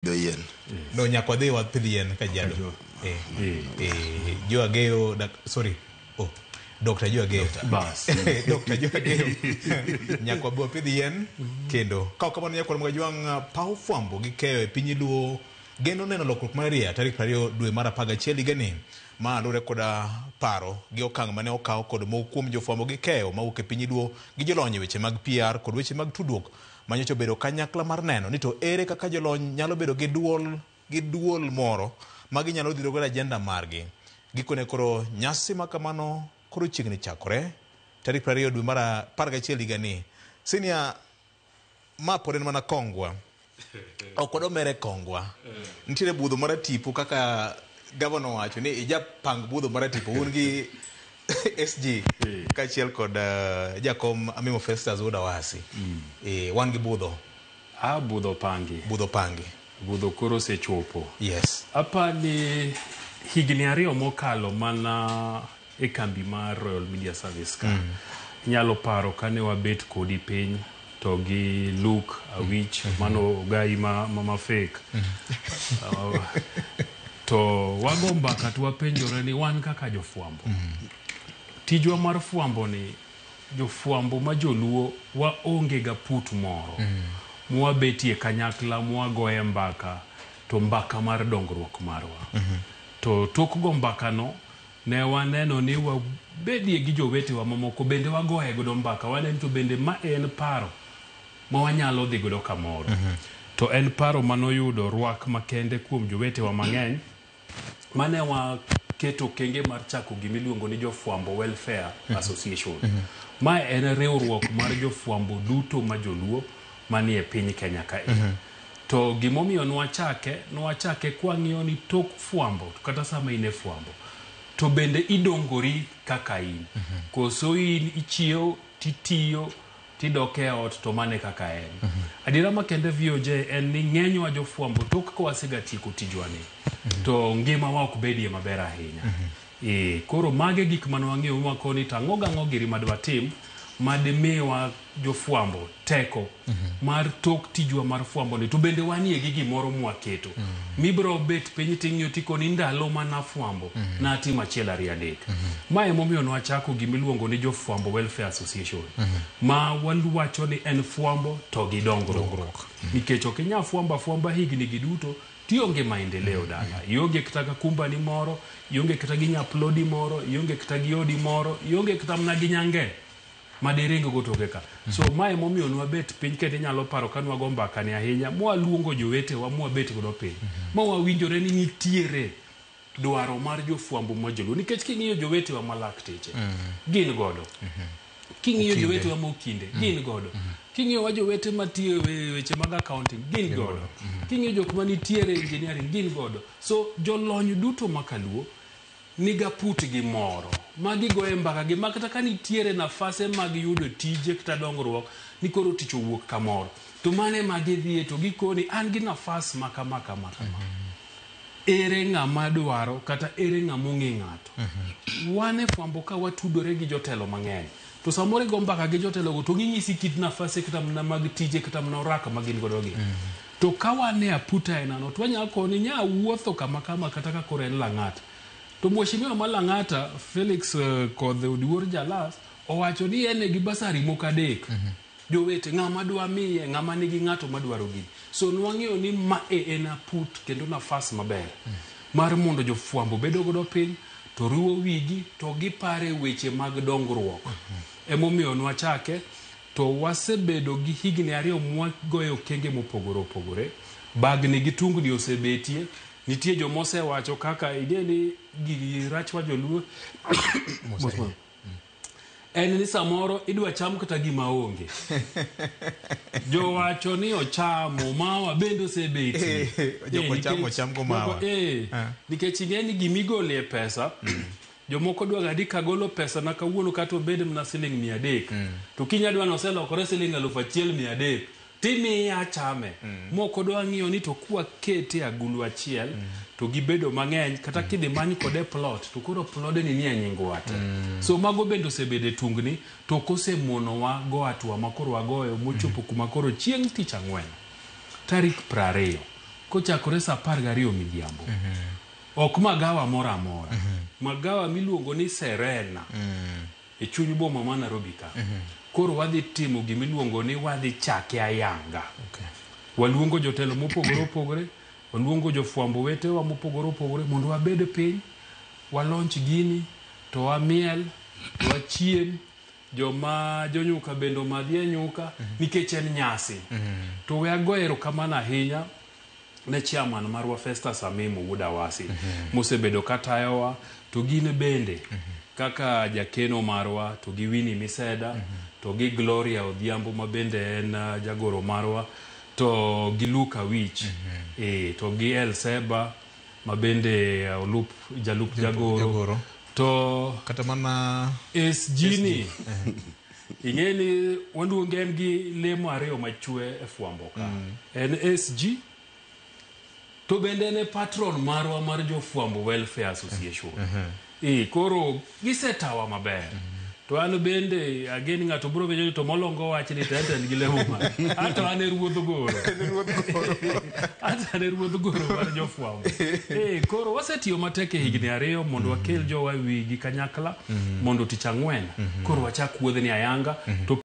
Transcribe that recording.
Doyen. No nyakwa dhi wa pidhien ka jado. Jo Ageo, sorry. Oh, Dr. Jo Ageo. Bas. Dr. Jo Ageo. Nyakwa bo pidhien kendo. Ka kamano nyakwa mga juang pau fwambo gi keyo e piny luo geno neno lokruok mar ria tarik 20 dwe mar 11 higani. Ma lure koda paro gi okang' mane okaw kod kuom jofwambo gi keyo mawuok e piny luo gi jolony weche mag PR kod weche mag tudruok manyocha bedo kanyakla mar neno ni to ere kaka jolony nyalo bedo gi duol moro ma ginyalo dhiro godo ajenda margi. Gikone koro nyasi ma kamano koro chiegni chakore tarik 20 dwe mar 11 higani. Senior ma pod en mana kongwa. Ok odomere kongwa. Nitiere budho mar tipo kaka Governor wacho ni ija pang budho mar tipo un gi SG kachiel kod jakom Amimo Festus Udawasi. Wan gi budho. Budho pangi. Budho pangi. Budho koro sechopo. Yes. Apa ni higni ariyo mokalo mana e kambi mar Royal Media Service ka. Nyalo paro kane wabet kodi piny to gi Luke Awich mano gai ma fake. To wago mbaka tu wapenjore ni wan kaka jofwambo. Tijwa mar fwambo ni jofwambo ma joluo wa onge ga put moro. Mwa betie kanyakla mwa goye mbaka to mbaka mar dongruok marwa. To tok go mbaka no ne waneno ni wabedie gi jowete wa mamoko bende wagoye godo mbaka waneno to bende ma en paro ma wanyalo dhi godo kamoro. To en paro manoyudo rwak makende kuom jowete wa mang'eny mane wa keto kenge mar chako gimiluongo ni jofwambo Welfare Association. Ma en riwruok mar jofwambo duto ma joluo manie piny Kenya kae. To gimomiyo nwachake kwang'iyo ni tok fwambo kata sama ine fwambo to bende idongori kaka in. Koso in ichiew titiyo tidoke ot to mane kaka en. Adira makende VOJ en ni ng'enywa jofwambo tok ko wasega tieko tijwani. To ngima wa ok bedie maber ahinya. Koro mage gik mane wang'eyo makoni tang'o gang'o giri madwa tim madimiwa jofwambo teko mar tok tijwa mar fwambo ni to bende wanie gi gimoro mwaketo. Mibro bet piny ting'yo tikoni ndalo mana fwambo na timo achiel ariyo adek. Ma emomiyo nwachako gimiluongo ni jofwambo Welfare Association. Ma waluwacho ni en fwambo to gi dongruok. Nikech ok inya fwamba higni giduto tionge maendeleo dala. Ionge kata kumbani moro, ionge kata gi nyaplodi moro, ionge kata gi odi moro, ionge kata mna gi nyange madiringo gotoke ka. So mae momiyo nwabet piny kendo nyalo paro kanwa go mbaka ni ahinya mwa luongo jowete wa mwa bet godo piny. Ma wawinjore ni nitiere dwaro mar jofwambo ma joluo nikech king'iyo jowete wa malakteche gin godo. King'iyo jowete wa mokinde gin godo. King'iyo wa jowete matiyo weche mag accounting gin godo. King'iyo jok manitiere engineering gin godo. So jolony duto makaluo niga put gi moro magi goye mbaka gi makata ka nitiere nafase mag yudo tije kata dongruok ni koro tich owuok kamoro to mane magi dhie to gikoni an gi nafas maka. Ere ng'ama dwaro kata ere ng'ama ong'e ng'ato. Wane fwambo ka watudore gi jotelo mang'eny to samore go mbaka gi jotelo go to ginyisi kit nafase kata mna mag tije kata mna oraka magin godo gi. To ka wane aputa enano to wanyalo koni nya wuotho kama kata ka kore en Lang'ata. To mheshimiwa Malang'ata Felix kod Odiwuor Jalas owacho ni ene gi basari mokadek. Jowete ng'ama dwa miye ng'ama nigi ng'ato madwaro gini. So nwang'eyo ni ma en aput kendo nafas maber mar mondo jofwambo bedo godo piny to riwo wigi to gipare weche mag dongruok. Emomiyo nwachake to wasebedo gi higni ariyo mwagoyo kenge mopogore. Bagni gi tungni osebetie. Nitie jomose wacho kaka ideni gigi rachwa joluo en ni samoro idwa cham kata gima onge. Jo wacho ni ochamo mawa bendo sebeti. Joko cham go mawa. Nikech ing'eni gimigole e pesa. Jomoko dwa gadi kagolo pesa na kawuono kata obed mna siling 300. To kinyadwa no selokore siling 1300. Timi ya chame. Moko dwa ng'iyo ni to kwa kete agulu achiel to gibedo mang'eny kata kidhi many kode plot to koro plode ni nie nyingo wate. So mago bendo sebede tungni to kosemono wa go atwa makoro wagoyo mochopo kuma koro chieng' tich ang'wen tarik 20 kochakore sa 12 midhiambo. Ok magawa mora mora. Magawa miluongo ni Serena. E chuny boma ma Nairobi ka. Koro wadhi timo gimiluongo ni wadhi chake ayanga. Waluongo jotelo mopogore opogore, waluongo jofwambo wetewa mopogore opogore mondo wabed piny, walonch gini, to wamiel, to wachiem, joma jonyuka bendo madhie nyuka, nikech en nyasi. To we agoyo erokamano ahinya ne chairman marwa Festus Amimo Wuod Awasi, mosebedo katayowa, to gin bende kaka jakeno marwa, to gi Winnie Miseda, to gi Gloria Odhiambo ma bende en jagoro marwa, to gi Luka Wich, to gi El Seba ma bende jalup jagoro, to kata mana SG ni ingeni waluongen gi lemo ariyo machwe e fwambo ka. En SG to bende ne patron marwa mar jofwambo Welfare Association. Koro gisetawa maber. To an bende ageni ng'ato bro bedo to molongo wach ni tenten gi lemo ma. Ato an e ruodh goro. Ato an e ruodh goro mar jofwambo. Koro wasetiyo matek e higni 2 mondo wakel jowa wi gi kanyakla mondo tich ang'wen. Koro wachak wuodhni ayanga to